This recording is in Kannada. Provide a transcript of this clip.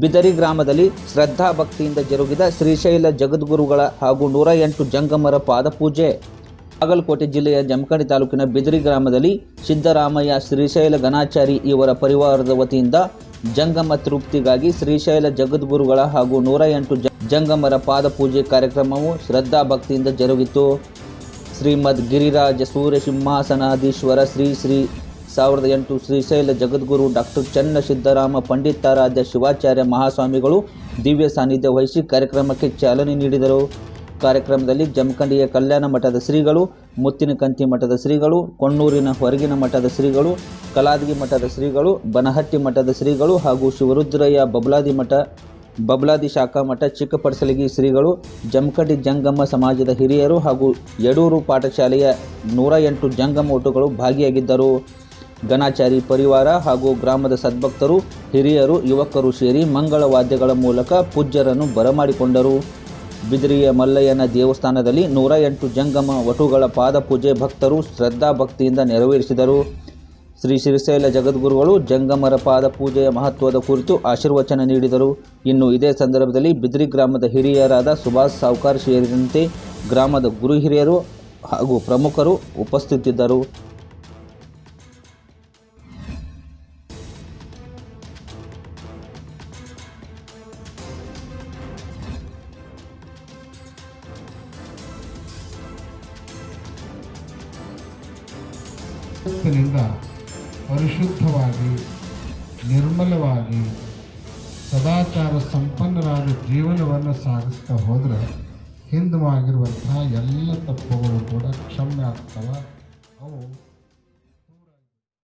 ಬಿದರಿ ಗ್ರಾಮದಲ್ಲಿ ಶ್ರದ್ಧಾ ಭಕ್ತಿಯಿಂದ ಜರುಗಿದ ಶ್ರೀಶೈಲ ಜಗದ್ಗುರುಗಳ ಹಾಗೂ 108 ಜಂಗಮರ ಪಾದಪೂಜೆ. ಬಾಗಲಕೋಟೆ ಜಿಲ್ಲೆಯ ಜಮಖಂಡಿ ತಾಲೂಕಿನ ಬಿದರಿ ಗ್ರಾಮದಲ್ಲಿ ಸಿದ್ದರಾಮಯ್ಯ ಶ್ರೀಶೈಲ ಗಣಾಚಾರಿ ಇವರ ಪರಿವಾರದ ವತಿಯಿಂದ ಜಂಗಮ ತೃಪ್ತಿಗಾಗಿ ಶ್ರೀಶೈಲ ಜಗದ್ಗುರುಗಳ ಹಾಗೂ 108 ಜಂಗಮರ ಪಾದಪೂಜೆ ಕಾರ್ಯಕ್ರಮವು ಶ್ರದ್ಧಾ ಭಕ್ತಿಯಿಂದ ಜರುಗಿತು. ಶ್ರೀಮದ್ ಗಿರಿರಾಜ ಸೂರ್ಯಸಿಂಹಾಸನಾಧೀಶ್ವರ ಶ್ರೀ 1008 ಶ್ರೀಶೈಲ ಜಗದ್ಗುರು ಡಾಕ್ಟರ್ ಚನ್ನ ಸಿದ್ದರಾಮ ಪಂಡಿತಾರಾಧ್ಯ ಶಿವಾಚಾರ್ಯ ಮಹಾಸ್ವಾಮಿಗಳು ದಿವ್ಯ ಸಾನ್ನಿಧ್ಯ ವಹಿಸಿ ಕಾರ್ಯಕ್ರಮಕ್ಕೆ ಚಾಲನೆ ನೀಡಿದರು. ಕಾರ್ಯಕ್ರಮದಲ್ಲಿ ಜಮಖಂಡಿಯ ಕಲ್ಯಾಣ ಮಠದ ಶ್ರೀಗಳು, ಮುತ್ತಿನಕಂತಿ ಮಠದ ಶ್ರೀಗಳು, ಕೊಣ್ಣೂರಿನ ಹೊರಗಿನ ಮಠದ ಶ್ರೀಗಳು, ಕಲಾದಗಿ ಮಠದ ಶ್ರೀಗಳು, ಬನಹಟ್ಟಿ ಮಠದ ಶ್ರೀಗಳು ಹಾಗೂ ಶಿವರುದ್ರಯ್ಯ ಬಬ್ಲಾದಿ ಶಾಖಾ ಮಠ ಚಿಕ್ಕಪಡಸಲಗಿ ಶ್ರೀಗಳು, ಜಮಖಂಡಿ ಜಂಗಮ ಸಮಾಜದ ಹಿರಿಯರು ಹಾಗೂ ಯಡೂರು ಪಾಠಶಾಲೆಯ 108 ಜಂಗಮ ಒಟುಗಳು ಭಾಗಿಯಾಗಿದ್ದರು. ಗಣಾಚಾರಿ ಪರಿವಾರ ಹಾಗೂ ಗ್ರಾಮದ ಸದ್ಭಕ್ತರು, ಹಿರಿಯರು, ಯುವಕರು ಸೇರಿ ಮಂಗಳ ವಾದ್ಯಗಳ ಮೂಲಕ ಪೂಜ್ಯರನ್ನು ಬರಮಾಡಿಕೊಂಡರು. ಬಿದರಿಯ ಮಲ್ಲಯ್ಯನ ದೇವಸ್ಥಾನದಲ್ಲಿ 108 ಜಂಗಮ ವಟುಗಳ ಪಾದಪೂಜೆ ಭಕ್ತರು ಶ್ರದ್ಧಾ ಭಕ್ತಿಯಿಂದ ನೆರವೇರಿಸಿದರು. ಶ್ರೀಶೈಲ ಜಗದ್ಗುರುಗಳು ಜಂಗಮರ ಪಾದಪೂಜೆಯ ಮಹತ್ವದ ಕುರಿತು ಆಶೀರ್ವಚನ ನೀಡಿದರು. ಇನ್ನು ಇದೇ ಸಂದರ್ಭದಲ್ಲಿ ಬಿದರಿ ಗ್ರಾಮದ ಹಿರಿಯರಾದ ಸುಭಾಷ್ ಸಾವ್ಕಾರ್ ಸೇರಿದಂತೆ ಗ್ರಾಮದ ಗುರು ಹಿರಿಯರು ಹಾಗೂ ಪ್ರಮುಖರು ಉಪಸ್ಥಿತರಿದ್ದರು. ನಿಂದ ಪರಿಶುದ್ಧವಾಗಿ, ನಿರ್ಮಲವಾಗಿ, ಸದಾಚಾರ ಸಂಪನ್ನರಾದ ಜೀವನವನ್ನು ಸಾಗಿಸ್ತಾ ಹೋದರೆ ಹಿಂದವಾಗಿರುವಂತಹ ಎಲ್ಲ ತಪ್ಪುಗಳು ಕೂಡ ಕ್ಷಮೆ ಆಗ್ತವೆ. ಅವು